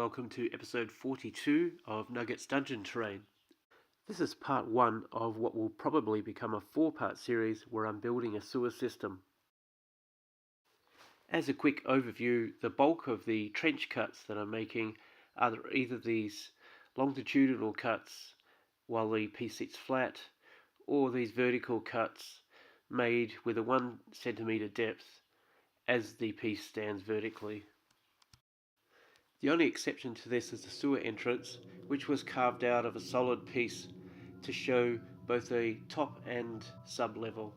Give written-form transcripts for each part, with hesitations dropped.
welcome to episode 42 of Nugget's Dungeon Terrain. This is part 1 of what will probably become a 4-part series where I'm building a sewer system. As a quick overview, the bulk of the trench cuts that I'm making are either these longitudinal cuts while the piece sits flat, or these vertical cuts made with a 1 centimeter depth as the piece stands vertically. The only exception to this is the sewer entrance, which was carved out of a solid piece to show both a top and sub-level.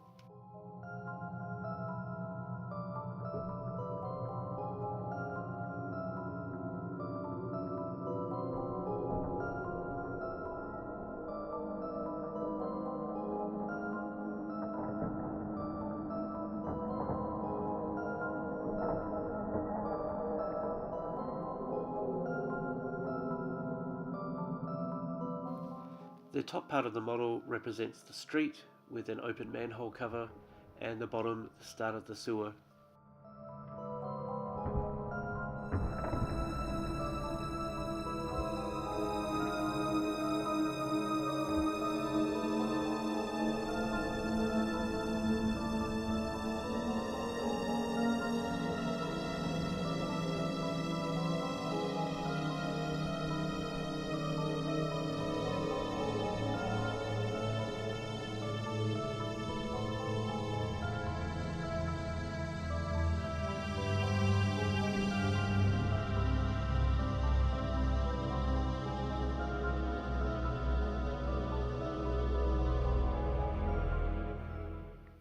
The top part of the model represents the street with an open manhole cover, and the bottom the start of the sewer.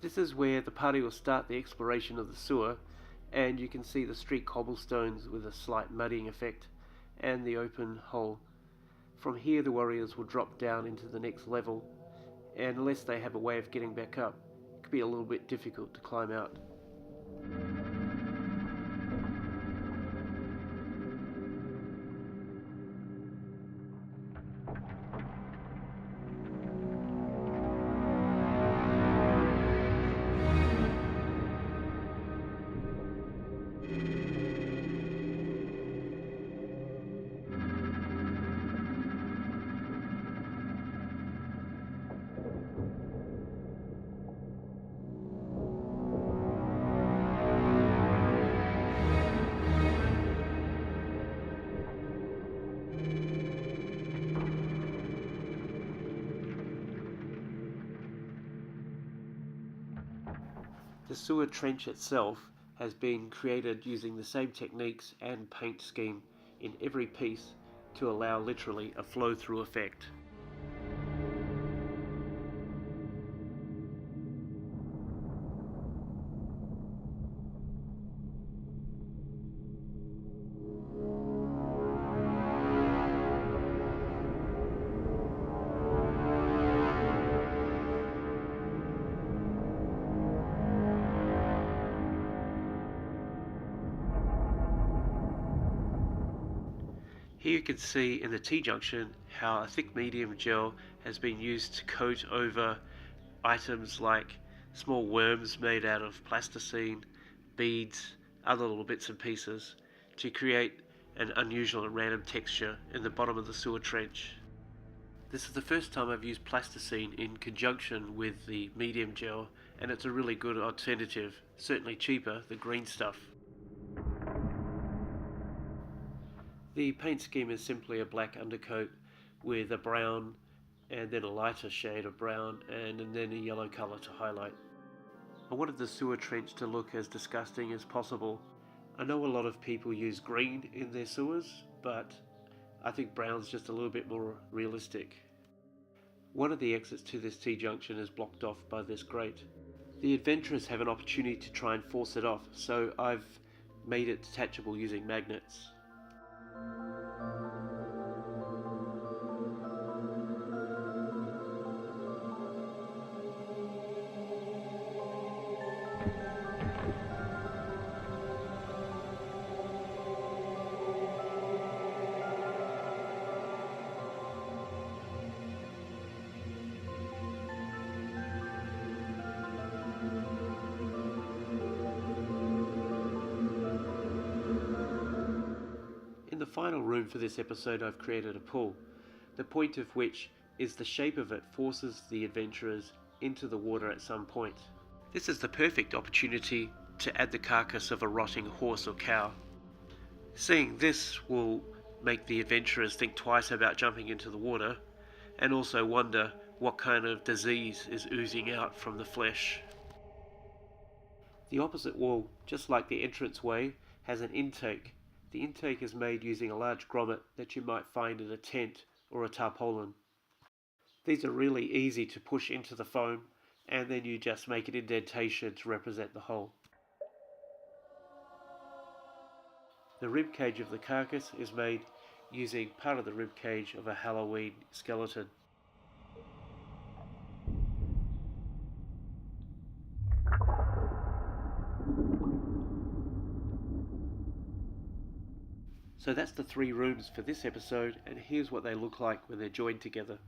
This is where the party will start the exploration of the sewer, and you can see the street cobblestones with a slight muddying effect and the open hole. From here the warriors will drop down into the next level, and unless they have a way of getting back up, it could be a little bit difficult to climb out. The sewer trench itself has been created using the same techniques and paint scheme in every piece to allow literally a flow-through effect. Here you can see in the T-junction how a thick medium gel has been used to coat over items like small worms made out of plasticine, beads, other little bits and pieces to create an unusual and random texture in the bottom of the sewer trench. This is the first time I've used plasticine in conjunction with the medium gel, and it's a really good alternative, certainly cheaper than green stuff. The paint scheme is simply a black undercoat with a brown and then a lighter shade of brown and then a yellow colour to highlight. I wanted the sewer trench to look as disgusting as possible. I know a lot of people use green in their sewers, but I think brown's just a little bit more realistic. One of the exits to this T-junction is blocked off by this grate. The adventurers have an opportunity to try and force it off, so I've made it detachable using magnets. final room for this episode, I've created a pool, the point of which is the shape of it forces the adventurers into the water at some point. This is the perfect opportunity to add the carcass of a rotting horse or cow. Seeing this will make the adventurers think twice about jumping into the water, and also wonder what kind of disease is oozing out from the flesh. The opposite wall, just like the entranceway, has an intake. The intake is made using a large grommet that you might find in a tent or a tarpaulin. These are really easy to push into the foam, and then you just make an indentation to represent the hole. The rib cage of the carcass is made using part of the rib cage of a Halloween skeleton. So that's the 3 rooms for this episode, and here's what they look like when they're joined together.